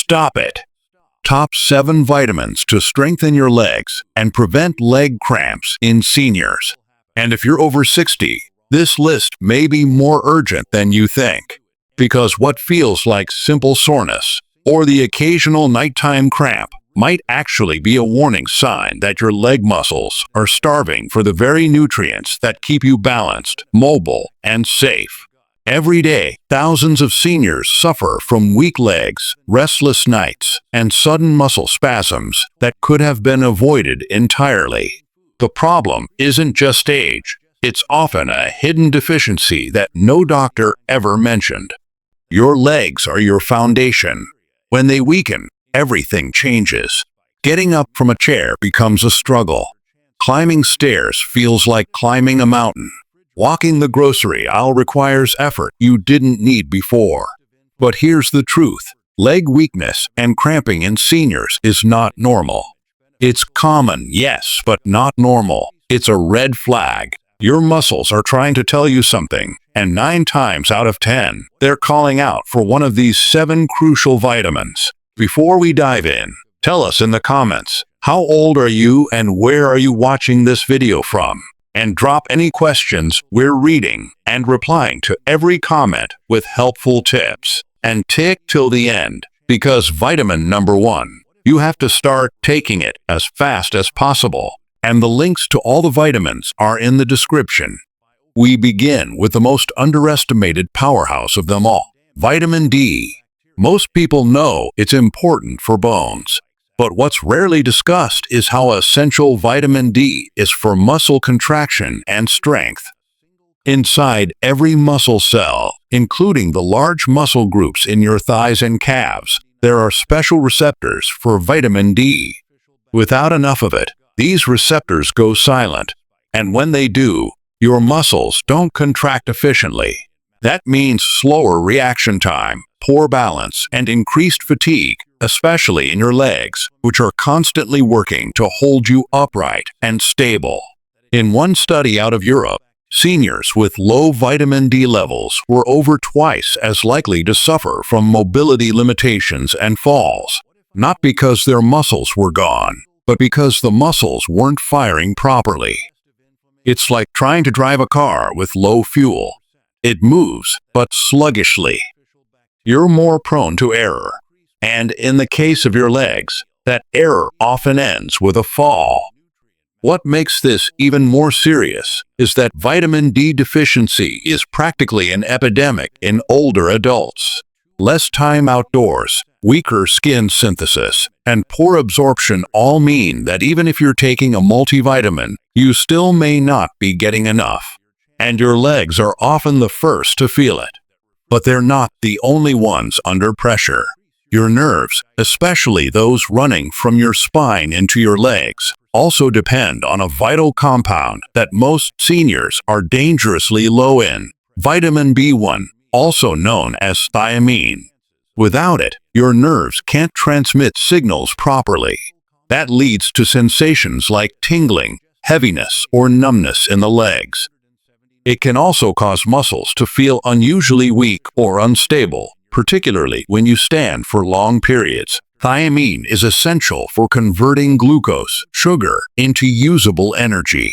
Stop it! Top 7 vitamins to strengthen your legs and prevent leg cramps in seniors. And if you're over 60, this list may be more urgent than you think. Because what feels like simple soreness or the occasional nighttime cramp might actually be a warning sign that your leg muscles are starving for the very nutrients that keep you balanced, mobile, and safe. Every day, thousands of seniors suffer from weak legs, restless nights, and sudden muscle spasms that could have been avoided entirely. The problem isn't just age. It's often a hidden deficiency that no doctor ever mentioned. Your legs are your foundation. When they weaken, everything changes. Getting up from a chair becomes a struggle. Climbing stairs feels like climbing a mountain. Walking the grocery aisle requires effort you didn't need before. But here's the truth. Leg weakness and cramping in seniors is not normal. It's common, yes, but not normal. It's a red flag. Your muscles are trying to tell you something, and 9 times out of 10, they're calling out for one of these 7 crucial vitamins. Before we dive in, tell us in the comments, how old are you and where are you watching this video from? And drop any questions. We're reading and replying to every comment with helpful tips. And tick till the end, because vitamin number 1, you have to start taking it as fast as possible. And the links to all the vitamins are in the description. We begin with the most underestimated powerhouse of them all, vitamin D. Most people know it's important for bones. But what's rarely discussed is how essential vitamin D is for muscle contraction and strength. Inside every muscle cell, including the large muscle groups in your thighs and calves, there are special receptors for vitamin D. Without enough of it, these receptors go silent, and when they do, your muscles don't contract efficiently. That means slower reaction time, poor balance, and increased fatigue, especially in your legs, which are constantly working to hold you upright and stable. In one study out of Europe, seniors with low vitamin D levels were over twice as likely to suffer from mobility limitations and falls, not because their muscles were gone, but because the muscles weren't firing properly. It's like trying to drive a car with low fuel. It moves, but sluggishly. You're more prone to error. And in the case of your legs, that error often ends with a fall. What makes this even more serious is that vitamin D deficiency is practically an epidemic in older adults. Less time outdoors, weaker skin synthesis, and poor absorption all mean that even if you're taking a multivitamin, you still may not be getting enough. And your legs are often the first to feel it. But they're not the only ones under pressure. Your nerves, especially those running from your spine into your legs, also depend on a vital compound that most seniors are dangerously low in, vitamin B1, also known as thiamine. Without it, your nerves can't transmit signals properly. That leads to sensations like tingling, heaviness, or numbness in the legs. It can also cause muscles to feel unusually weak or unstable, particularly when you stand for long periods. Thiamine is essential for converting glucose, sugar, into usable energy.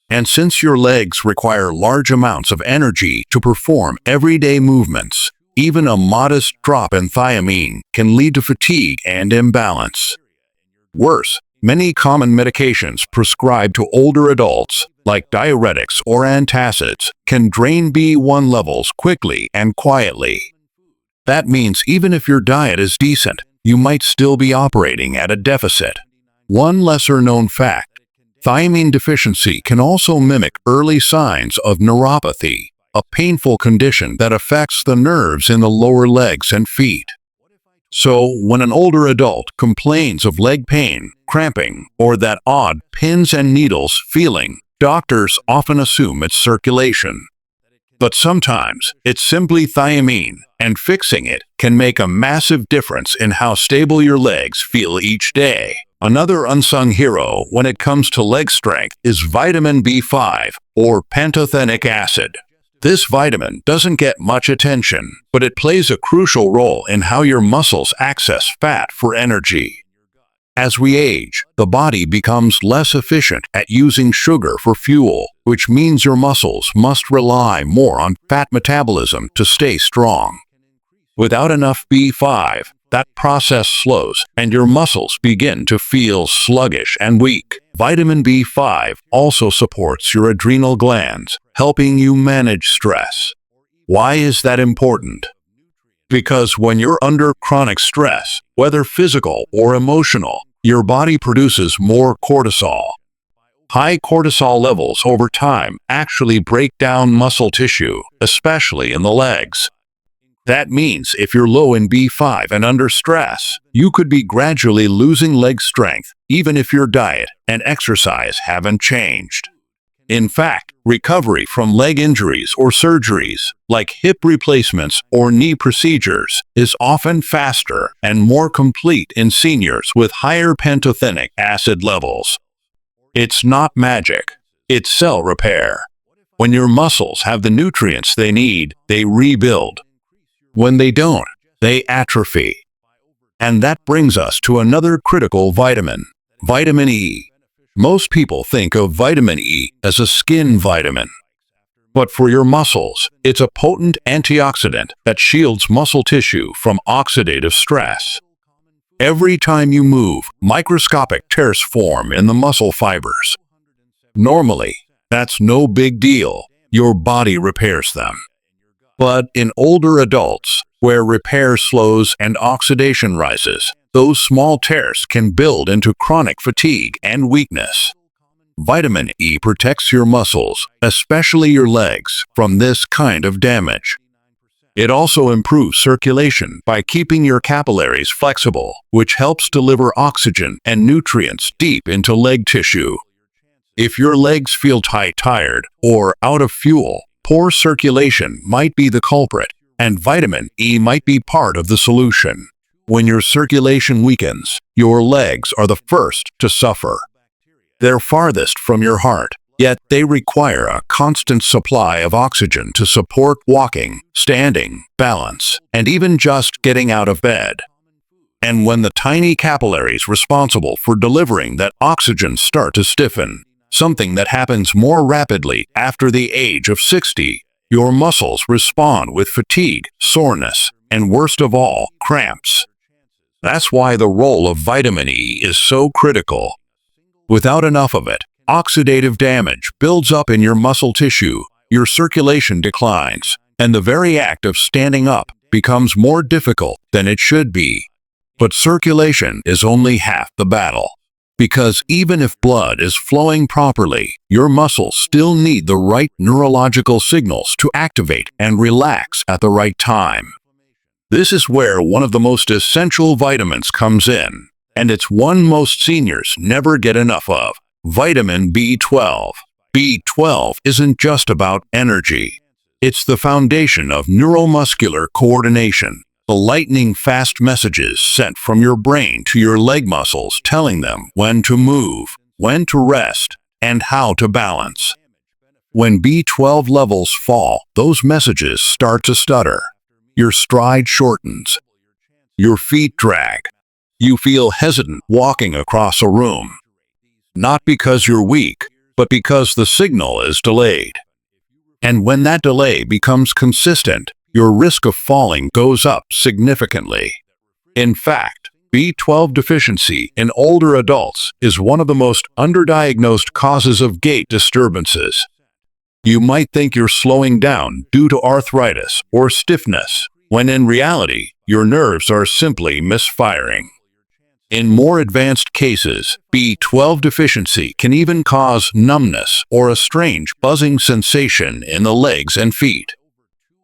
And since your legs require large amounts of energy to perform everyday movements, even a modest drop in thiamine can lead to fatigue and imbalance. Worse, many common medications prescribed to older adults, like diuretics or antacids, can drain B1 levels quickly and quietly. That means even if your diet is decent, you might still be operating at a deficit. One lesser-known fact: thiamine deficiency can also mimic early signs of neuropathy, a painful condition that affects the nerves in the lower legs and feet. So, when an older adult complains of leg pain, cramping, or that odd pins and needles feeling, doctors often assume it's circulation. But sometimes, it's simply thiamine, and fixing it can make a massive difference in how stable your legs feel each day. Another unsung hero when it comes to leg strength is vitamin B5, or pantothenic acid. This vitamin doesn't get much attention, but it plays a crucial role in how your muscles access fat for energy. As we age, the body becomes less efficient at using sugar for fuel, which means your muscles must rely more on fat metabolism to stay strong. Without enough B5, that process slows and your muscles begin to feel sluggish and weak. Vitamin B5 also supports your adrenal glands, helping you manage stress. Why is that important? Because when you're under chronic stress, whether physical or emotional, your body produces more cortisol. High cortisol levels over time actually break down muscle tissue, especially in the legs. That means if you're low in B5 and under stress, you could be gradually losing leg strength, even if your diet and exercise haven't changed. In fact, recovery from leg injuries or surgeries, like hip replacements or knee procedures, is often faster and more complete in seniors with higher pantothenic acid levels. It's not magic, it's cell repair. When your muscles have the nutrients they need, they rebuild. When they don't, they atrophy. And that brings us to another critical vitamin, vitamin E. Most people think of vitamin E as a skin vitamin. But for your muscles, it's a potent antioxidant that shields muscle tissue from oxidative stress. Every time you move, microscopic tears form in the muscle fibers. Normally, that's no big deal. Your body repairs them. But in older adults, where repair slows and oxidation rises, those small tears can build into chronic fatigue and weakness. Vitamin E protects your muscles, especially your legs, from this kind of damage. It also improves circulation by keeping your capillaries flexible, which helps deliver oxygen and nutrients deep into leg tissue. If your legs feel tired, or out of fuel, poor circulation might be the culprit, and vitamin E might be part of the solution. When your circulation weakens, your legs are the first to suffer. They're farthest from your heart, yet they require a constant supply of oxygen to support walking, standing, balance, and even just getting out of bed. And when the tiny capillaries responsible for delivering that oxygen start to stiffen, something that happens more rapidly after the age of 60, your muscles respond with fatigue, soreness, and worst of all, cramps. That's why the role of vitamin E is so critical. Without enough of it, oxidative damage builds up in your muscle tissue, your circulation declines, and the very act of standing up becomes more difficult than it should be. But circulation is only half the battle. Because even if blood is flowing properly, your muscles still need the right neurological signals to activate and relax at the right time. This is where one of the most essential vitamins comes in, and it's one most seniors never get enough of: vitamin B12. B12 isn't just about energy. It's the foundation of neuromuscular coordination. The lightning-fast messages sent from your brain to your leg muscles telling them when to move, when to rest, and how to balance. When B12 levels fall, those messages start to stutter. Your stride shortens. Your feet drag. You feel hesitant walking across a room. Not because you're weak, but because the signal is delayed. And when that delay becomes consistent, your risk of falling goes up significantly. In fact, B12 deficiency in older adults is one of the most underdiagnosed causes of gait disturbances. You might think you're slowing down due to arthritis or stiffness, when in reality, your nerves are simply misfiring. In more advanced cases, B12 deficiency can even cause numbness or a strange buzzing sensation in the legs and feet.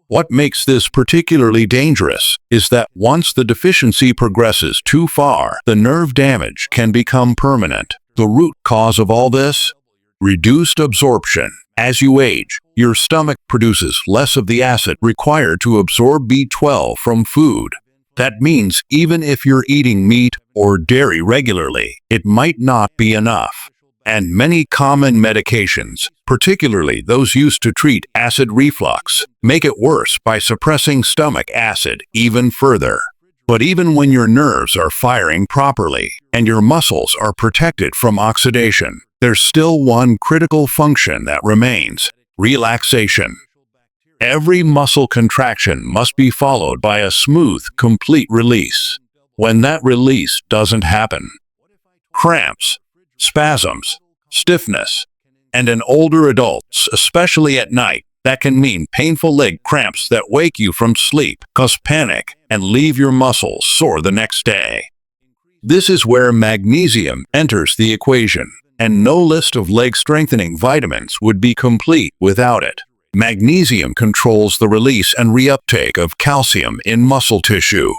What makes this particularly dangerous is that once the deficiency progresses too far, the nerve damage can become permanent. The root cause of all this? Reduced absorption. As you age, your stomach produces less of the acid required to absorb B12 from food. That means even if you're eating meat or dairy regularly, it might not be enough. And many common medications, particularly those used to treat acid reflux, make it worse by suppressing stomach acid even further. But even when your nerves are firing properly and your muscles are protected from oxidation, there's still one critical function that remains: relaxation. Every muscle contraction must be followed by a smooth, complete release. When that release doesn't happen, cramps, spasms, stiffness, and in older adults, especially at night, that can mean painful leg cramps that wake you from sleep, cause panic, and leave your muscles sore the next day. This is where magnesium enters the equation, and no list of leg strengthening vitamins would be complete without it. Magnesium controls the release and reuptake of calcium in muscle tissue.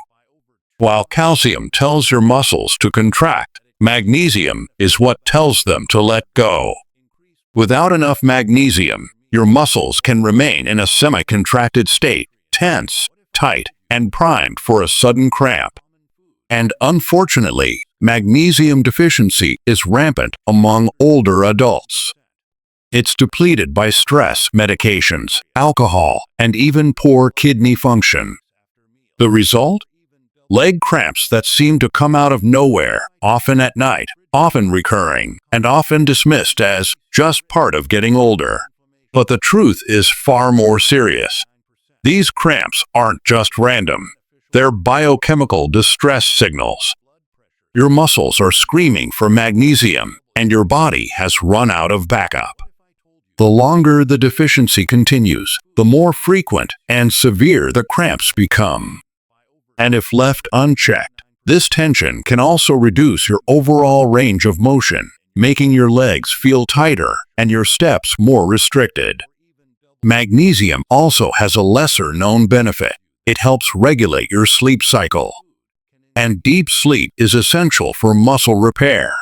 While calcium tells your muscles to contract, magnesium is what tells them to let go. Without enough magnesium, your muscles can remain in a semi-contracted state, tense, tight, and primed for a sudden cramp. And unfortunately, magnesium deficiency is rampant among older adults. It's depleted by stress, medications, alcohol, and even poor kidney function. The result? Leg cramps that seem to come out of nowhere, often at night, often recurring, and often dismissed as just part of getting older. But the truth is far more serious. These cramps aren't just random. They're biochemical distress signals. Your muscles are screaming for magnesium, and your body has run out of backup. The longer the deficiency continues, the more frequent and severe the cramps become. And if left unchecked, this tension can also reduce your overall range of motion, making your legs feel tighter and your steps more restricted. Magnesium also has a lesser-known benefit. It helps regulate your sleep cycle. And deep sleep is essential for muscle repair.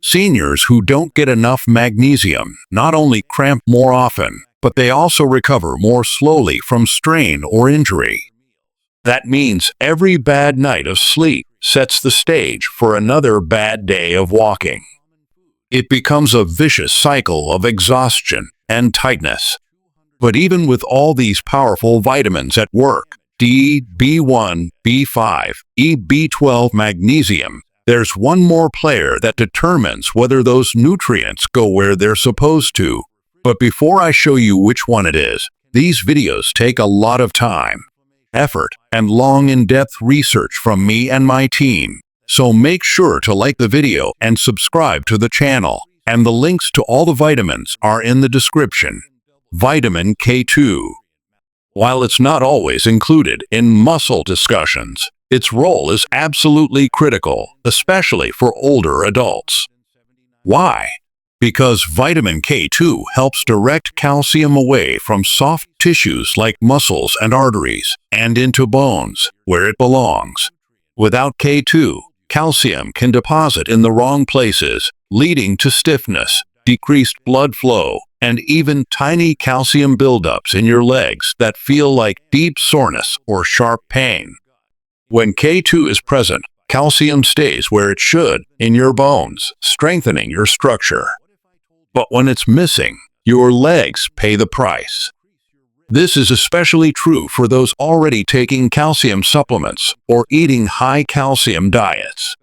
Seniors who don't get enough magnesium not only cramp more often, but they also recover more slowly from strain or injury. That means every bad night of sleep sets the stage for another bad day of walking. It becomes a vicious cycle of exhaustion and tightness. But even with all these powerful vitamins at work, D, B1, B5, E, B12, magnesium, there's one more player that determines whether those nutrients go where they're supposed to. But before I show you which one it is, these videos take a lot of time, effort, and long in-depth research from me and my team. So make sure to like the video and subscribe to the channel. And the links to all the vitamins are in the description. Vitamin K2. While it's not always included in muscle discussions, its role is absolutely critical, especially for older adults. Why? Because vitamin K2 helps direct calcium away from soft tissues like muscles and arteries and into bones, where it belongs. Without K2, calcium can deposit in the wrong places, leading to stiffness, decreased blood flow, and even tiny calcium buildups in your legs that feel like deep soreness or sharp pain. When K2 is present, calcium stays where it should, in your bones, strengthening your structure. But when it's missing, your legs pay the price. This is especially true for those already taking calcium supplements or eating high-calcium diets.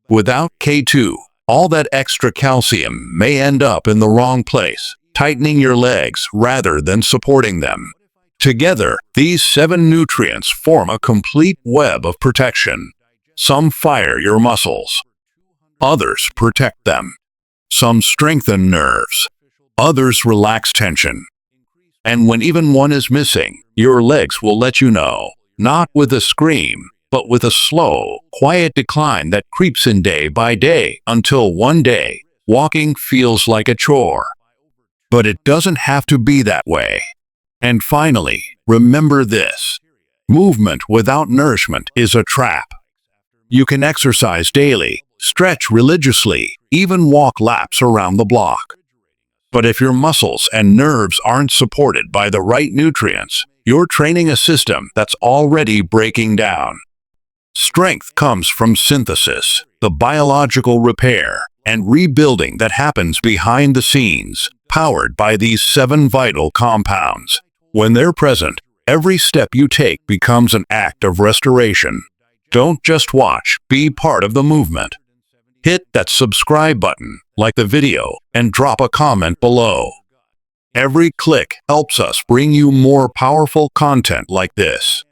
Without K2, all that extra calcium may end up in the wrong place, tightening your legs rather than supporting them. Together, these 7 nutrients form a complete web of protection. Some fire your muscles. Others protect them. Some strengthen nerves. Others relax tension. And when even one is missing, your legs will let you know, not with a scream, but with a slow, quiet decline that creeps in day by day until one day, walking feels like a chore. But it doesn't have to be that way. And finally, remember this: movement without nourishment is a trap. You can exercise daily, stretch religiously, even walk laps around the block. But if your muscles and nerves aren't supported by the right nutrients, you're training a system that's already breaking down. Strength comes from synthesis, the biological repair, and rebuilding that happens behind the scenes, powered by these 7 vital compounds. When they're present, every step you take becomes an act of restoration. Don't just watch, be part of the movement. Hit that subscribe button, like the video, and drop a comment below. Every click helps us bring you more powerful content like this.